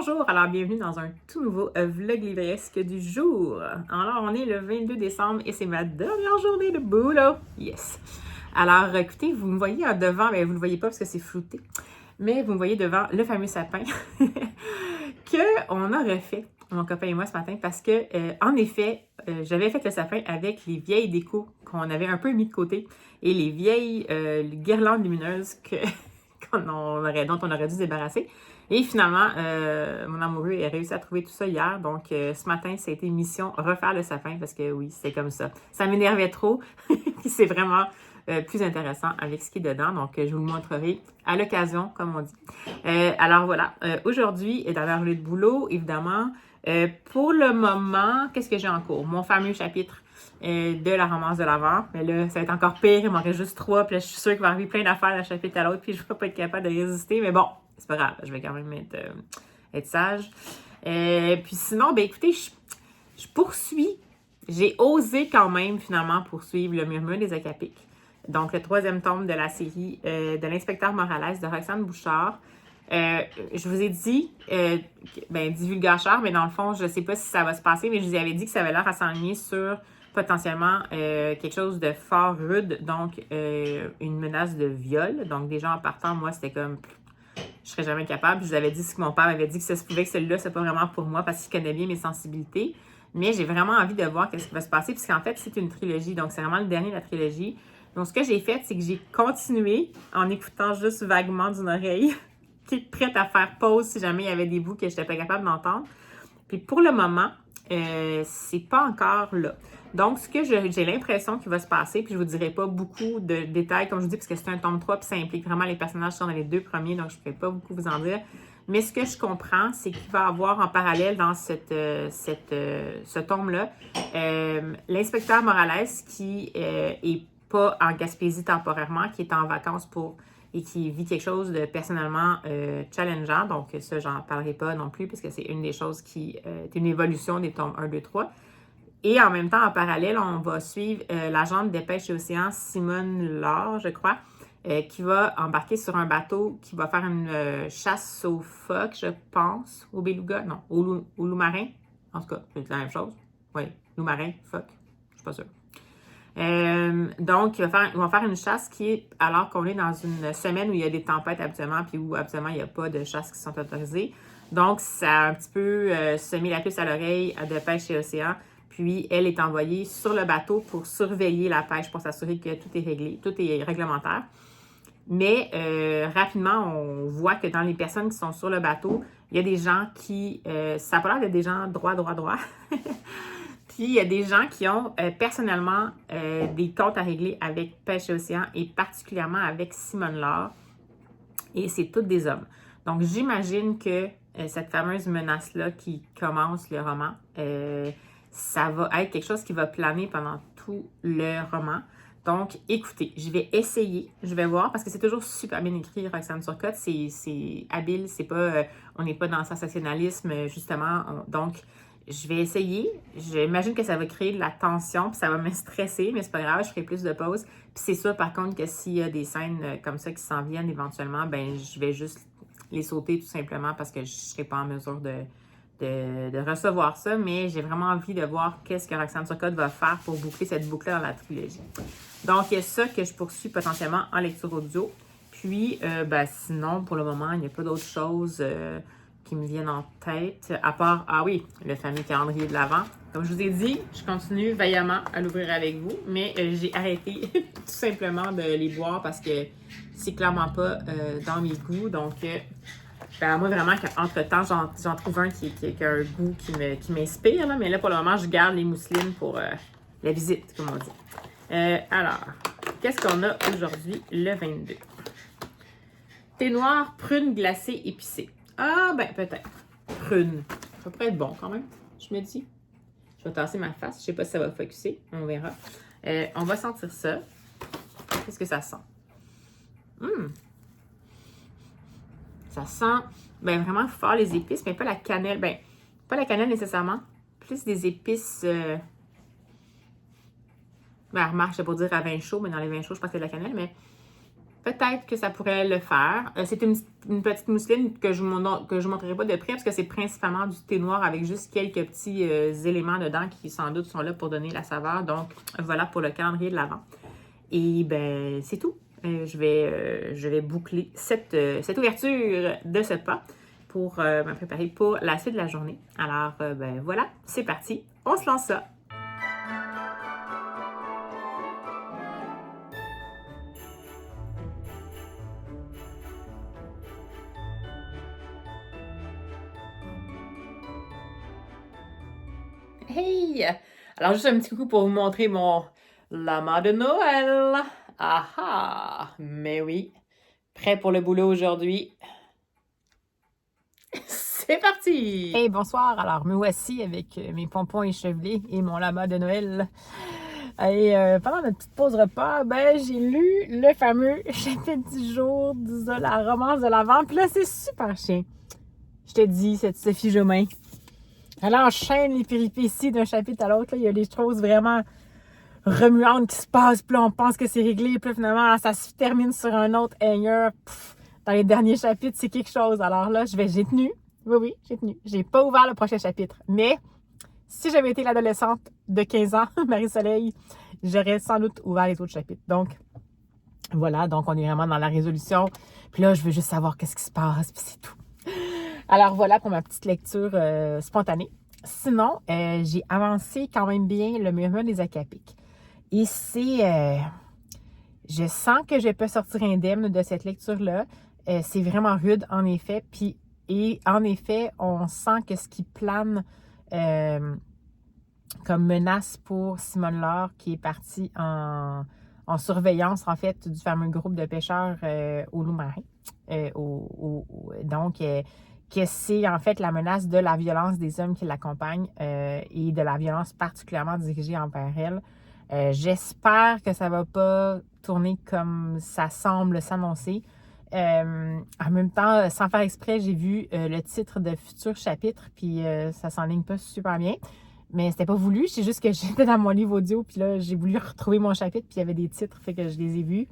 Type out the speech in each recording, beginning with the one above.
Bonjour, alors bienvenue dans un tout nouveau vlog livresque du jour. Alors on est le 22 décembre et c'est ma dernière journée de boulot. Yes! Alors écoutez, vous me voyez en devant, mais vous ne le voyez pas parce que c'est flouté, mais vous me voyez devant le fameux sapin qu'on a refait, mon copain et moi ce matin, parce que en effet, j'avais fait le sapin avec les vieilles décos qu'on avait un peu mis de côté et les vieilles guirlandes lumineuses dont on aurait dû se débarrasser. Et finalement, mon amoureux a réussi à trouver tout ça hier. Donc, ce matin, ça a été mission refaire le sapin parce que oui, c'est comme ça. Ça m'énervait trop. Puis c'est vraiment plus intéressant avec ce qui est dedans. Donc, je vous le montrerai à l'occasion, comme on dit. Alors voilà, aujourd'hui, dans la journée de boulot, évidemment, pour le moment, qu'est-ce que j'ai en cours? Mon fameux chapitre de la romance de l'Avent. Mais là, ça va être encore pire. Il m'en reste juste 3. Puis là, je suis sûre qu'il va arriver plein d'affaires d'un chapitre à l'autre. Puis je ne vais pas être capable de résister. Mais bon, c'est pas grave. Je vais quand même être sage. Puis sinon, ben écoutez, je poursuis. J'ai osé quand même, finalement, poursuivre Le Murmure des Akapiques. Donc, le 3e tome de la série de l'inspecteur Morales de Roxane Bouchard. Je vous ai dit, divulgateur, mais dans le fond, je ne sais pas si ça va se passer, mais je vous avais dit que ça avait l'air à s'enligner sur potentiellement quelque chose de fort rude, donc une menace de viol. Donc déjà en partant, moi, c'était comme, je serais jamais capable. Je vous avais dit ce que mon père m'avait dit, que ça se pouvait que celui-là, c'est pas vraiment pour moi parce qu'il connaît bien mes sensibilités. Mais j'ai vraiment envie de voir qu'est-ce qui va se passer, puisqu'en fait, c'est une trilogie, donc c'est vraiment le dernier de la trilogie. Donc ce que j'ai fait, c'est que j'ai continué en écoutant juste vaguement d'une oreille, qui est prête à faire pause si jamais il y avait des bouts que je n'étais pas capable d'entendre. Puis pour le moment, c'est pas encore là. Donc, ce que j'ai l'impression qu'il va se passer, puis je vous dirai pas beaucoup de détails, comme je vous dis, parce que c'est un tome 3, puis ça implique vraiment les personnages qui sont dans les 2 premiers, donc je ne pourrais pas beaucoup vous en dire. Mais ce que je comprends, c'est qu'il va y avoir en parallèle dans ce tome-là, l'inspecteur Morales qui est pas en Gaspésie temporairement, qui est en vacances et qui vit quelque chose de personnellement challengeant. Donc, ça, j'en parlerai pas non plus, parce que c'est une des choses qui est une évolution des tomes 1, 2, 3. Et en même temps, en parallèle, on va suivre l'agente de pêche et océan Simone Laure, je crois, qui va embarquer sur un bateau qui va faire une chasse aux phoques, je pense, au beluga, non, au loup marin. En tout cas, c'est la même chose. Oui, loup marin, phoque, je suis pas sûre. Donc, ils vont faire une chasse qui est, alors qu'on est dans une semaine où il y a des tempêtes habituellement, puis où habituellement il n'y a pas de chasse qui sont autorisées. Donc, ça a un petit peu semé la puce à l'oreille de pêche et océan. Puis, elle est envoyée sur le bateau pour surveiller la pêche, pour s'assurer que tout est réglé, tout est réglementaire. Mais rapidement, on voit que dans les personnes qui sont sur le bateau, il y a des gens qui... ça a pas l'air d'être des gens droits. Puis, il y a des gens qui ont personnellement des comptes à régler avec Pêche et Océan et particulièrement avec Simone Laure. Et c'est tous des hommes. Donc, j'imagine que cette fameuse menace-là qui commence le roman, ça va être quelque chose qui va planer pendant tout le roman. Donc, écoutez, je vais essayer, je vais voir, parce que c'est toujours super bien écrit, Roxane Turcotte, c'est habile, c'est pas, on n'est pas dans le sensationnalisme, justement, donc, je vais essayer, j'imagine que ça va créer de la tension, puis ça va me stresser, mais c'est pas grave, je ferai plus de pauses. Puis c'est sûr, par contre, que s'il y a des scènes comme ça qui s'en viennent éventuellement, ben je vais juste les sauter tout simplement parce que je serai pas en mesure de recevoir ça, mais j'ai vraiment envie de voir qu'est-ce que Roxane Turcotte va faire pour boucler cette boucle-là dans la trilogie. Donc, il y a ça que je poursuis potentiellement en lecture audio. Puis, sinon, pour le moment, il n'y a pas d'autres choses qui me viennent en tête, à part, ah oui, le fameux calendrier de l'Avent. Comme je vous ai dit, je continue vaillamment à l'ouvrir avec vous, mais j'ai arrêté tout simplement de les boire parce que c'est clairement pas dans mes goûts. Donc, moi, vraiment, qu'entre-temps, j'en trouve un qui a un goût qui m'inspire, là, mais là, pour le moment, je garde les mousselines pour la visite, comme on dit. Alors, qu'est-ce qu'on a aujourd'hui, le 22? Thé noir, prune glacée épicée. Ah, ben, peut-être. Prune. Ça pourrait être bon, quand même, je me dis. Je vais tasser ma face. Je sais pas si ça va focusser. On verra. On va sentir ça. Qu'est-ce que ça sent? Ça sent vraiment fort les épices, mais pas la cannelle. Pas la cannelle nécessairement. Plus des épices. Remarque, je sais pas dire à vin chaud, mais dans les vins chauds, je pense que c'est de la cannelle, mais peut-être que ça pourrait le faire. C'est une petite mousseline que je ne montrerai pas de près parce que c'est principalement du thé noir avec juste quelques petits éléments dedans qui sans doute sont là pour donner la saveur. Donc voilà pour le calendrier de l'Avent. Et ben c'est tout. Je vais boucler cette ouverture de ce pas pour me préparer pour la suite de la journée. Alors ben voilà, c'est parti. On se lance ça. Hey! Alors, juste un petit coucou pour vous montrer mon lama de Noël. Ah ah! Mais oui, prêt pour le boulot aujourd'hui. C'est parti! Hey, bonsoir! Alors, me voici avec mes pompons échevelés et mon lama de Noël. Et pendant notre petite pause repas, ben, j'ai lu le fameux chapitre du jour de la romance de l'Avent. Puis là, c'est super chien. Je te dis, cette Sophie Jomain. Elle enchaîne les péripéties d'un chapitre à l'autre. Il y a des choses vraiment remuantes qui se passent. Puis là, on pense que c'est réglé. Puis là, finalement, ça se termine sur un autre hanger. Dans les derniers chapitres, c'est quelque chose. Alors là, j'ai tenu. Oui, j'ai tenu. J'ai pas ouvert le prochain chapitre. Mais si j'avais été l'adolescente de 15 ans, Marie-Soleil, j'aurais sans doute ouvert les autres chapitres. Donc, voilà. Donc, on est vraiment dans la résolution. Puis là, je veux juste savoir qu'est-ce qui se passe. Puis c'est tout. Alors voilà pour ma petite lecture spontanée. Sinon, j'ai avancé quand même bien le murmure des Akapiques. Et c'est... je sens que je peux sortir indemne de cette lecture-là. C'est vraiment rude, en effet. Et en effet, on sent que ce qui plane comme menace pour Simone Laure, qui est partie en surveillance, en fait, du fameux groupe de pêcheurs au loup marin. Donc, que c'est en fait la menace de la violence des hommes qui l'accompagnent et de la violence particulièrement dirigée envers elle. J'espère que ça ne va pas tourner comme ça semble s'annoncer. En même temps, sans faire exprès, j'ai vu le titre de futur chapitre, puis ça s'enligne pas super bien. Mais c'était pas voulu, c'est juste que j'étais dans mon livre audio, puis là, j'ai voulu retrouver mon chapitre, puis il y avait des titres, fait que je les ai vus.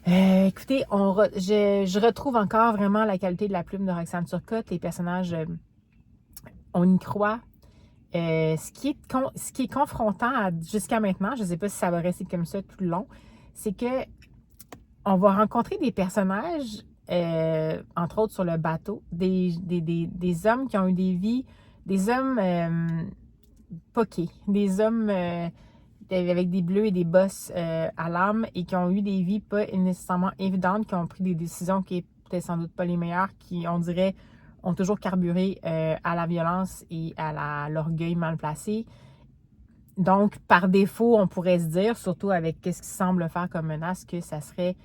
Écoutez, je retrouve encore vraiment la qualité de la plume de Roxane Turcotte. Les personnages, on y croit. Ce qui est confrontant jusqu'à maintenant, je ne sais pas si ça va rester comme ça tout le long, c'est que on va rencontrer des personnages, entre autres sur le bateau, des hommes qui ont eu des vies, des hommes poqués, des hommes avec des bleus et des bosses à l'âme et qui ont eu des vies pas nécessairement évidentes, qui ont pris des décisions qui étaient peut-être sans doute pas les meilleures, qui, on dirait, ont toujours carburé à la violence et à l'orgueil mal placé. Donc, par défaut, on pourrait se dire, surtout avec ce qui semble faire comme menace, que ça serait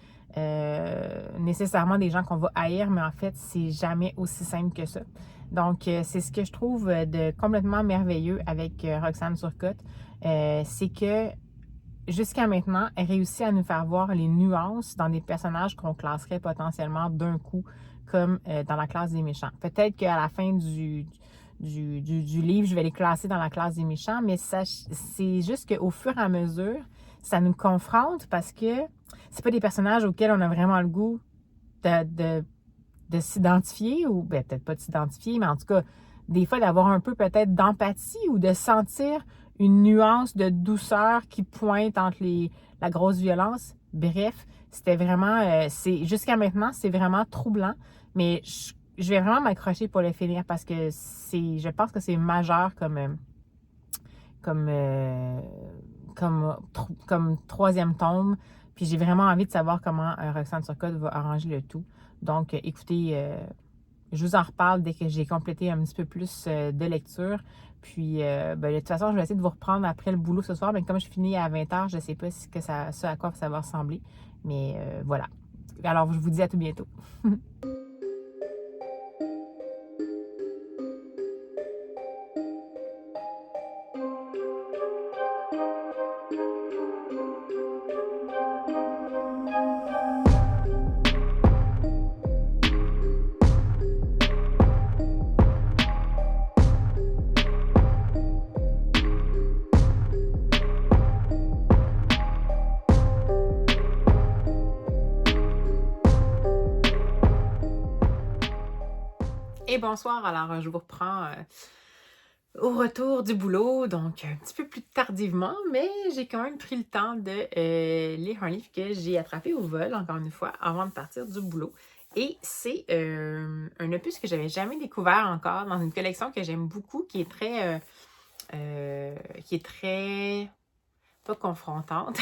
nécessairement des gens qu'on va haïr, mais en fait, c'est jamais aussi simple que ça. Donc, c'est ce que je trouve de complètement merveilleux avec Roxane Turcotte. C'est que jusqu'à maintenant, elle réussit à nous faire voir les nuances dans des personnages qu'on classerait potentiellement d'un coup comme dans la classe des méchants. Peut-être qu'à la fin du livre, je vais les classer dans la classe des méchants, mais c'est juste qu'au fur et à mesure, ça nous confronte parce que c'est pas des personnages auxquels on a vraiment le goût de s'identifier, ou ben, peut-être pas de s'identifier, mais en tout cas, des fois d'avoir un peu peut-être d'empathie ou de sentir une nuance de douceur qui pointe entre la grosse violence. Bref, c'était vraiment, jusqu'à maintenant, c'est vraiment troublant, mais je vais vraiment m'accrocher pour le finir parce que je pense que c'est majeur comme troisième tome. Puis j'ai vraiment envie de savoir comment Roxane Turcotte va arranger le tout. Donc, écoutez, je vous en reparle dès que j'ai complété un petit peu plus de lecture. Puis, de toute façon, je vais essayer de vous reprendre après le boulot ce soir. Mais comme je finis à 20h, je ne sais pas ce à quoi ça va ressembler. Mais voilà. Alors, je vous dis à tout bientôt. Et bonsoir, alors je vous reprends au retour du boulot, donc un petit peu plus tardivement, mais j'ai quand même pris le temps de lire un livre que j'ai attrapé au vol, encore une fois, avant de partir du boulot. Et c'est un opus que j'avais jamais découvert encore dans une collection que j'aime beaucoup, qui est très, pas confrontante,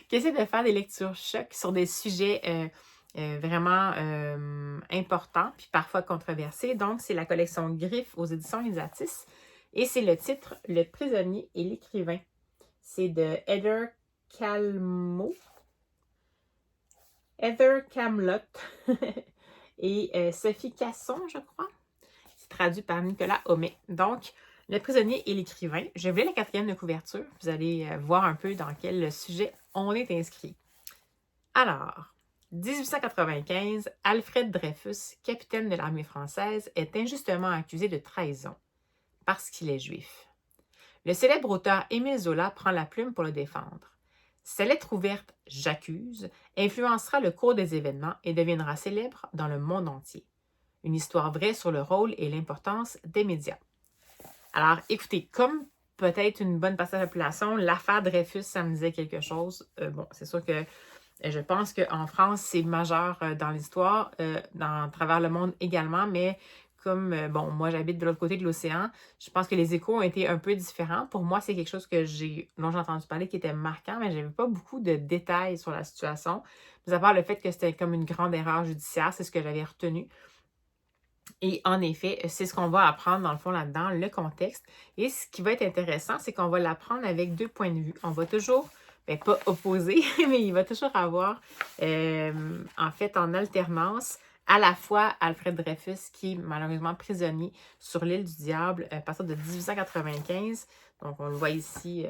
qui essaie de faire des lectures chocs sur des sujets vraiment importants, puis parfois controversés. Donc, c'est la collection Griffes aux éditions Lisatis. Et c'est le titre Le prisonnier et l'écrivain. C'est de Heather Camlott et Sophie Casson, je crois. C'est traduit par Nicolas Homais. Donc, Le prisonnier et l'écrivain. Je voulais la 4e de couverture. Vous allez voir un peu dans quel sujet on est inscrit. Alors, 1895, Alfred Dreyfus, capitaine de l'armée française, est injustement accusé de trahison parce qu'il est juif. Le célèbre auteur Émile Zola prend la plume pour le défendre. Sa lettre ouverte « J'accuse » influencera le cours des événements et deviendra célèbre dans le monde entier. Une histoire vraie sur le rôle et l'importance des médias. Alors, écoutez, comme peut-être une bonne partie de la population, l'affaire Dreyfus, ça me disait quelque chose. Bon, c'est sûr que je pense qu'en France, c'est majeur dans l'histoire, à travers le monde également, mais comme, bon, moi, j'habite de l'autre côté de l'océan, je pense que les échos ont été un peu différents. Pour moi, c'est quelque chose dont j'ai entendu parler qui était marquant, mais je n'avais pas beaucoup de détails sur la situation. Mis à part le fait que c'était comme une grande erreur judiciaire, c'est ce que j'avais retenu. Et en effet, c'est ce qu'on va apprendre dans le fond là-dedans, le contexte. Et ce qui va être intéressant, c'est qu'on va l'apprendre avec 2 points de vue. On va toujours, bien, pas opposer, mais il va toujours avoir, en fait, en alternance, à la fois Alfred Dreyfus, qui est malheureusement prisonnier sur l'île du Diable à partir de 1895. Donc, on le voit ici.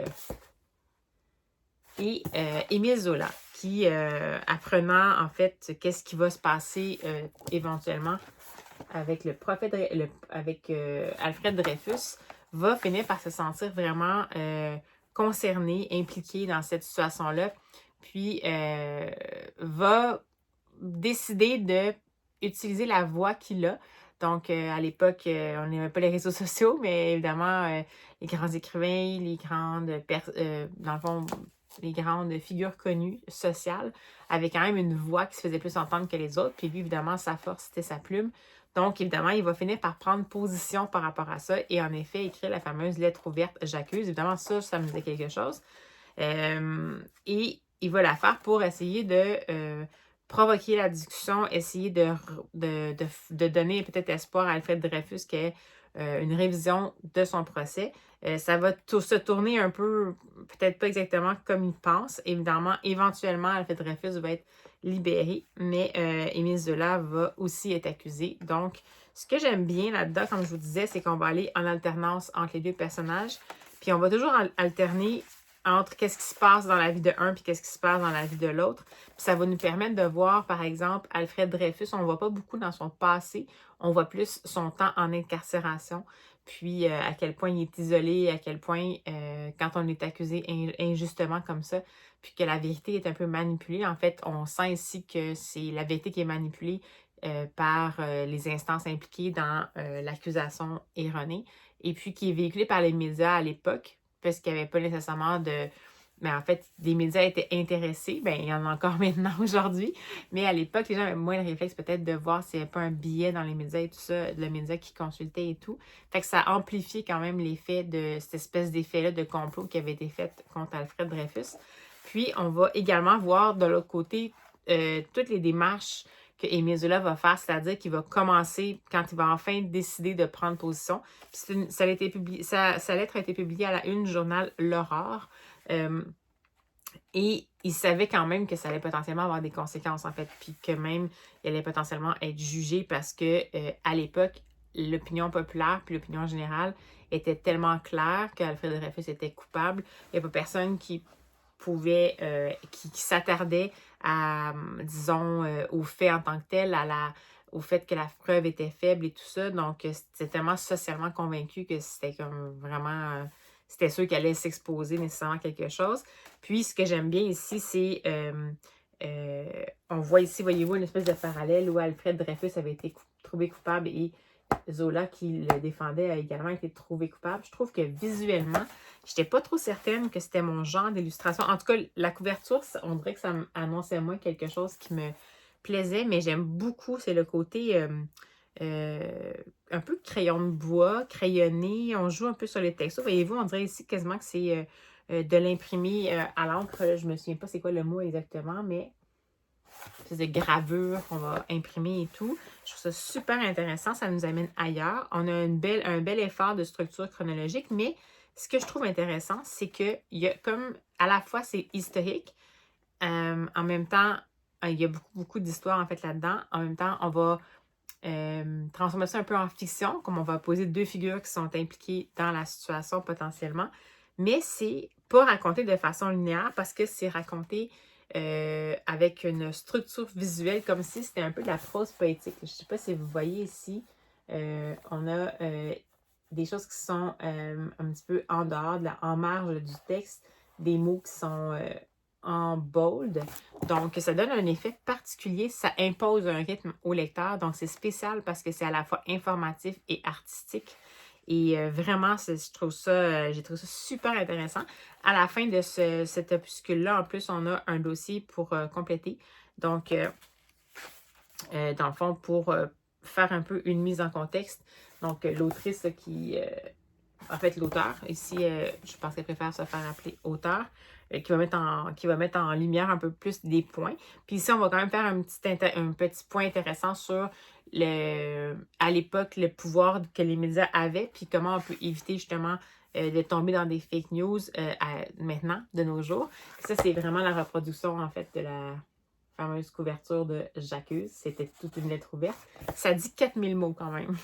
Et Émile Zola, qui, apprenant, en fait, qu'est-ce qui va se passer éventuellement avec Alfred Dreyfus, va finir par se sentir vraiment concerné, impliqué dans cette situation-là, puis va décider d'utiliser la voix qu'il a. Donc, à l'époque, on n'avait pas les réseaux sociaux, mais évidemment, les grands écrivains, dans le fond, les grandes figures connues sociales avaient quand même une voix qui se faisait plus entendre que les autres. Puis lui, évidemment, sa force, c'était sa plume. Donc, évidemment, il va finir par prendre position par rapport à ça et en effet, écrire la fameuse lettre ouverte « J'accuse ». Évidemment, ça me disait quelque chose. Et il va la faire pour essayer de provoquer la discussion, essayer de donner peut-être espoir à Alfred Dreyfus qu'il y ait une révision de son procès. Ça va se tourner un peu, peut-être pas exactement comme il pense. Évidemment, éventuellement, Alfred Dreyfus va être libéré, mais Émile Zola va aussi être accusé. Donc, ce que j'aime bien là-dedans, comme je vous disais, c'est qu'on va aller en alternance entre les deux personnages, puis on va toujours alterner entre qu'est-ce qui se passe dans la vie de un puis qu'est-ce qui se passe dans la vie de l'autre. Puis ça va nous permettre de voir, par exemple, Alfred Dreyfus, on ne voit pas beaucoup dans son passé, on voit plus son temps en incarcération, puis à quel point il est isolé, à quel point quand on est accusé injustement comme ça, puis que la vérité est un peu manipulée. En fait, on sent ici que c'est la vérité qui est manipulée par les instances impliquées dans l'accusation erronée, et puis qui est véhiculée par les médias à l'époque, parce qu'il n'y avait pas nécessairement de... Mais en fait, les médias étaient intéressés. Bien, il y en a encore maintenant aujourd'hui. Mais à l'époque, les gens avaient moins le réflexe peut-être de voir s'il n'y avait pas un billet dans les médias et tout ça, le média qui consultait et tout. Fait que ça a amplifié quand même l'effet de cette espèce d'effet-là de complot qui avait été fait contre Alfred Dreyfus. Puis, on va également voir de l'autre côté toutes les démarches que Émile Zola va faire, c'est-à-dire qu'il va commencer quand il va enfin décider de prendre position. Puis sa lettre a été publiée à la une du journal L'Aurore. Et il savait quand même que ça allait potentiellement avoir des conséquences, en fait, puis que même il allait potentiellement être jugé parce que à l'époque, l'opinion populaire puis l'opinion générale était tellement claire qu'Alfred Dreyfus était coupable. Il n'y a pas personne qui pouvait, qui s'attardait à, disons, au fait en tant que tel, au fait que la preuve était faible et tout ça. Donc, c'était tellement socialement convaincu que c'était comme vraiment, c'était sûr qu'elle allait s'exposer nécessairement à quelque chose. Puis, ce que j'aime bien ici, c'est, on voit ici, voyez-vous, une espèce de parallèle où Alfred Dreyfus avait été trouvé coupable et Zola, qui le défendait, a également été trouvé coupable. Je trouve que visuellement, je n'étais pas trop certaine que c'était mon genre d'illustration. En tout cas, la couverture, on dirait que ça annonçait moins quelque chose qui me plaisait, mais j'aime beaucoup, c'est le côté un peu crayon de bois, crayonné. On joue un peu sur les textos. Voyez-vous, on dirait ici quasiment que c'est de l'imprimé à l'encre. Je me souviens pas c'est quoi le mot exactement, mais c'est de gravure qu'on va imprimer et tout. Je trouve ça super intéressant. Ça nous amène ailleurs. On a un bel effort de structure chronologique, mais ce que je trouve intéressant, c'est qu'il y a comme, à la fois, c'est historique. En même temps, il y a beaucoup d'histoires, en fait, là-dedans. En même temps, on va transformer ça un peu en fiction, comme on va poser deux figures qui sont impliquées dans la situation potentiellement. Mais c'est pas raconté de façon linéaire parce que c'est raconté avec une structure visuelle comme si c'était un peu de la prose poétique. Je ne sais pas si vous voyez ici, on a des choses qui sont un petit peu en dehors, en marge du texte, des mots qui sont en bold. Donc, ça donne un effet particulier. Ça impose un rythme au lecteur. Donc, c'est spécial parce que c'est à la fois informatif et artistique. Et vraiment, j'ai trouvé ça super intéressant. À la fin de cet opuscule-là, en plus, on a un dossier pour compléter. Donc, dans le fond, pour faire un peu une mise en contexte. Donc, l'autrice en fait, l'auteur, ici, je pense qu'elle préfère se faire appeler auteur, qui va mettre en lumière un peu plus des points. Puis ici, on va quand même faire un petit point intéressant sur à l'époque, le pouvoir que les médias avaient, puis comment on peut éviter justement de tomber dans des fake news maintenant, de nos jours. Ça, c'est vraiment la reproduction, en fait, de la fameuse couverture de J'accuse. C'était toute une lettre ouverte. Ça dit 4000 mots quand même.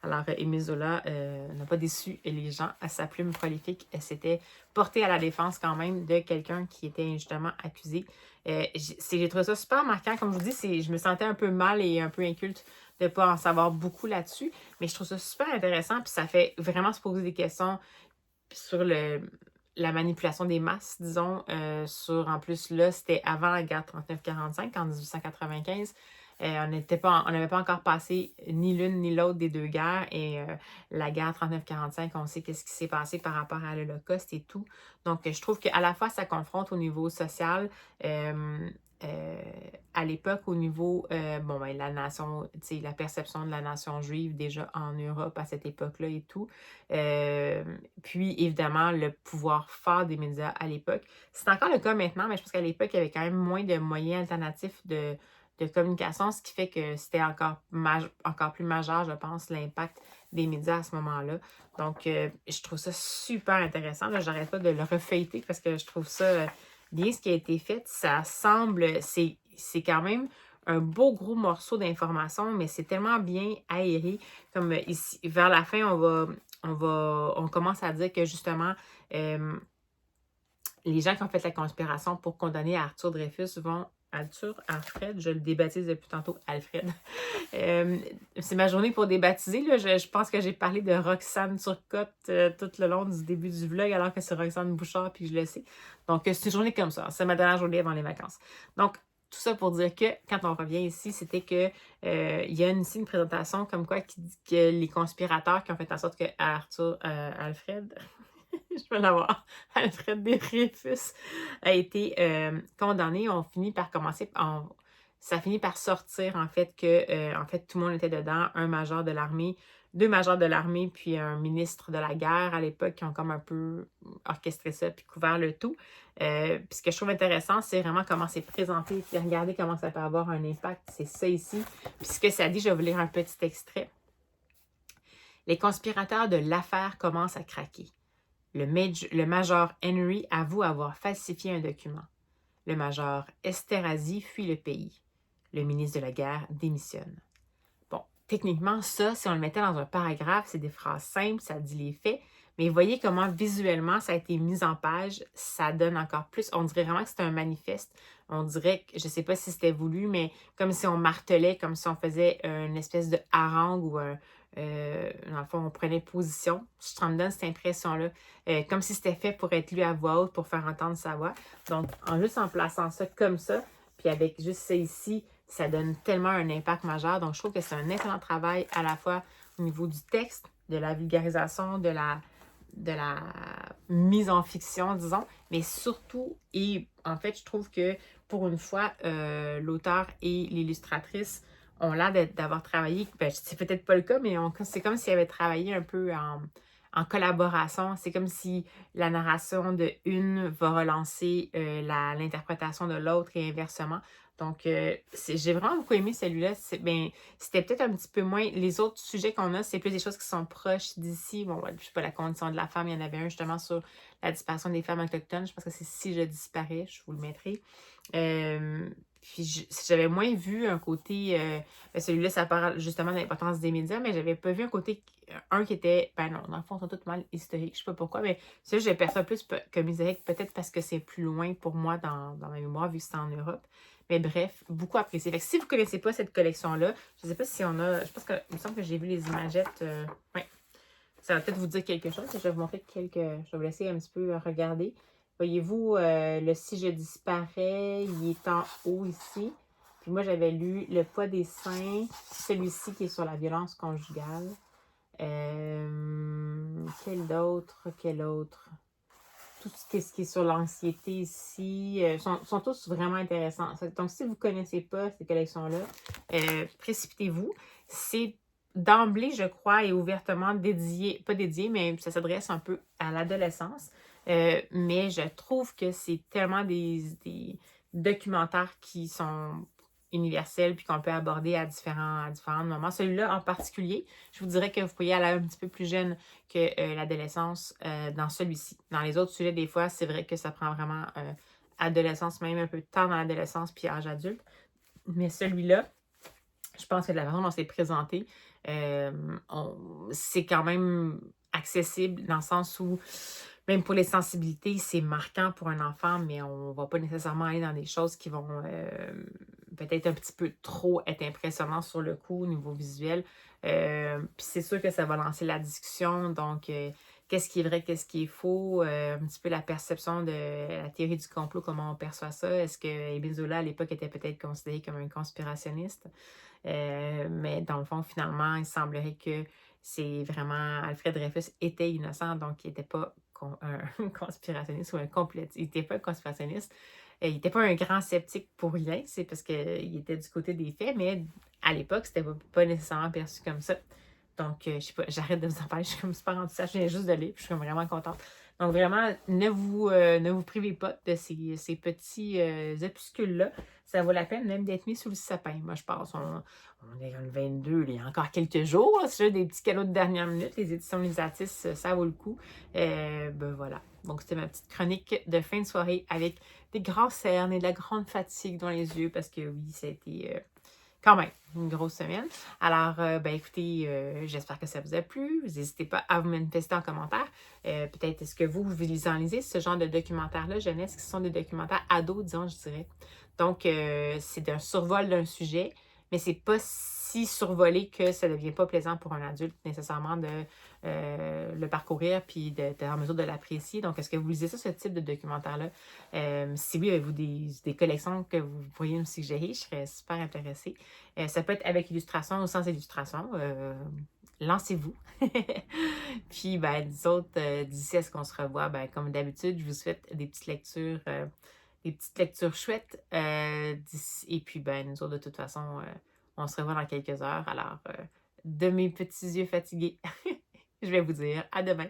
Alors, Émile Zola n'a pas déçu les gens à sa plume prolifique. Elle s'était portée à la défense quand même de quelqu'un qui était injustement accusé. J'ai trouvé ça super marquant. Comme je vous dis, je me sentais un peu mal et un peu inculte de ne pas en savoir beaucoup là-dessus. Mais je trouve ça super intéressant. Puis ça fait vraiment se poser des questions sur la manipulation des masses, disons. En plus, là, c'était avant la guerre 39-45, en 1895. On n'avait pas encore passé ni l'une ni l'autre des deux guerres. Et la guerre 39-45, on sait qu'est-ce qui s'est passé par rapport à l'Holocauste et tout. Donc, je trouve qu'à la fois, ça confronte au niveau social, à l'époque, au niveau, la nation, tu sais, la perception de la nation juive déjà en Europe à cette époque-là et tout. Puis, évidemment, le pouvoir fort des médias à l'époque. C'est encore le cas maintenant, mais je pense qu'à l'époque, il y avait quand même moins de moyens alternatifs de communication, ce qui fait que c'était encore plus majeur, je pense, l'impact des médias à ce moment-là. Donc, je trouve ça super intéressant. Là, j'arrête pas de le refeuilleter parce que je trouve ça bien ce qui a été fait. Ça semble, c'est quand même un beau gros morceau d'information, mais c'est tellement bien aéré. Comme ici, vers la fin, on commence à dire que justement, les gens qui ont fait la conspiration pour condamner Arthur Dreyfus vont Alfred, je le débaptise depuis tantôt, Alfred. C'est ma journée pour débaptiser. Là. Je pense que j'ai parlé de Roxane Turcotte tout le long du début du vlog, alors que c'est Roxane Bouchard, puis je le sais. Donc, c'est une journée comme ça. C'est ma dernière journée avant les vacances. Donc, tout ça pour dire que, quand on revient ici, c'était que il y a ici une présentation comme quoi qui dit que les conspirateurs qui ont fait en sorte que Alfred... je vais l'avoir. Alfred Dreyfus a été condamné. Ça finit par sortir, en fait, que tout le monde était dedans. Un major de l'armée, deux majors de l'armée, puis un ministre de la guerre à l'époque qui ont comme un peu orchestré ça, puis couvert le tout. Puis ce que je trouve intéressant, c'est vraiment comment c'est présenté, puis regardez comment ça peut avoir un impact. C'est ça ici. Puis ce que ça dit, je vais vous lire un petit extrait. Les conspirateurs de l'affaire commencent à craquer. Le major Henry avoue avoir falsifié un document. Le major Esterhazy fuit le pays. Le ministre de la Guerre démissionne. Bon, techniquement, ça, si on le mettait dans un paragraphe, c'est des phrases simples, ça dit les faits, mais voyez comment visuellement ça a été mis en page, ça donne encore plus. On dirait vraiment que c'est un manifeste. On dirait que, je ne sais pas si c'était voulu, mais comme si on martelait, comme si on faisait une espèce de harangue ou dans le fond, on prenait position. Ça me donne cette impression-là. Comme si c'était fait pour être lu à voix haute, pour faire entendre sa voix. Donc, juste en plaçant ça comme ça, puis avec juste ça ici, ça donne tellement un impact majeur. Donc, je trouve que c'est un excellent travail à la fois au niveau du texte, de la vulgarisation, de la mise en fiction, disons, mais surtout, et en fait, je trouve que pour une fois, l'auteur et l'illustratrice ont l'air d'avoir travaillé, ben, c'est peut-être pas le cas, mais c'est comme s'ils avaient travaillé un peu en collaboration. C'est comme si la narration de une va relancer l'interprétation de l'autre et inversement. Donc, j'ai vraiment beaucoup aimé celui-là. Ben, c'était peut-être un petit peu moins. Les autres sujets qu'on a, c'est plus des choses qui sont proches d'ici. Bon, je sais pas, la condition de la femme, il y en avait un justement sur la disparition des femmes autochtones. Je pense que c'est Si je disparais, je vous le mettrai. Puis j'avais moins vu un côté. Ben, celui-là, ça parle justement de l'importance des médias, mais j'avais pas vu un côté. Un qui était. Ben non, dans le fond, ils sont tous mal historiques. Je sais pas pourquoi, mais ça, je perçois plus comme historique, peut-être parce que c'est plus loin pour moi dans ma mémoire, vu que c'est en Europe. Mais bref, beaucoup apprécié. Fait que si vous ne connaissez pas cette collection-là, je ne sais pas si on a. Je pense que il me semble que j'ai vu les imagettes. Ouais. Ça va peut-être vous dire quelque chose. Je vais vous montrer quelques. Je vais vous laisser un petit peu regarder. Voyez-vous, le Si je disparais, il est en haut ici. Puis moi, j'avais lu Le poids des seins, celui-ci qui est sur la violence conjugale. Quel autre? Tout ce qui est sur l'anxiété ici, sont tous vraiment intéressants. Donc, si vous ne connaissez pas ces collections-là, précipitez-vous. C'est d'emblée, je crois, et ouvertement dédié, pas dédié, mais ça s'adresse un peu à l'adolescence. Mais je trouve que c'est tellement des documentaires qui sont universels puis qu'on peut aborder à différents moments. Celui-là en particulier, je vous dirais que vous pourriez aller un petit peu plus jeune que l'adolescence dans celui-ci. Dans les autres sujets, des fois, c'est vrai que ça prend vraiment adolescence, même un peu de temps dans l'adolescence puis âge adulte. Mais celui-là, je pense que de la façon dont c'est présenté, c'est quand même accessible dans le sens où, même pour les sensibilités, c'est marquant pour un enfant, mais on ne va pas nécessairement aller dans des choses qui vont peut-être un petit peu trop être impressionnantes sur le coup au niveau visuel. Puis c'est sûr que ça va lancer la discussion. Donc, qu'est-ce qui est vrai, qu'est-ce qui est faux? Un petit peu la perception de la théorie du complot, comment on perçoit ça. Est-ce que Émile Zola, à l'époque, était peut-être considéré comme un conspirationniste? Mais dans le fond, finalement, il semblerait que c'est vraiment Alfred Dreyfus était innocent, donc il n'était pas un conspirationniste ou un complotiste. Il n'était pas un conspirationniste. Il n'était pas un grand sceptique pour rien, c'est parce qu'il était du côté des faits, mais à l'époque, c'était pas nécessairement perçu comme ça. Donc, je sais pas, j'arrête de vous en parler, je suis comme super enthousiaste, je viens juste de lire, puis je suis comme vraiment contente. Donc, vraiment, ne vous privez pas de ces petits opuscules-là. Ça vaut la peine même d'être mis sous le sapin. Moi, je pense, on est dans le 22, il y a encore quelques jours. C'est des petits cadeaux de dernière minute. Les éditions Lisatis, ça vaut le coup. Ben voilà. Donc, c'était ma petite chronique de fin de soirée avec des grands cernes et de la grande fatigue dans les yeux parce que oui, ça a été quand même une grosse semaine. Alors, ben écoutez, j'espère que ça vous a plu. N'hésitez pas à vous manifester en commentaire. Peut-être est-ce que vous visualisez ce genre de documentaires-là, jeunesse, qui sont des documentaires ados, disons, je dirais. Donc, c'est un survol d'un sujet, mais c'est pas si survolé que ça ne devient pas plaisant pour un adulte nécessairement de le parcourir puis d'être en mesure de l'apprécier. Donc, est-ce que vous lisez ça, ce type de documentaire-là? Si oui, avez-vous des collections que vous pourriez me suggérer? Je serais super intéressée. Ça peut être avec illustration ou sans illustration. Lancez-vous. Puis, ben, d'ici à ce qu'on se revoit, ben, comme d'habitude, je vous souhaite des petites lectures chouettes. Et puis, ben, nous autres, de toute façon, on se revoit dans quelques heures. Alors, de mes petits yeux fatigués, je vais vous dire à demain.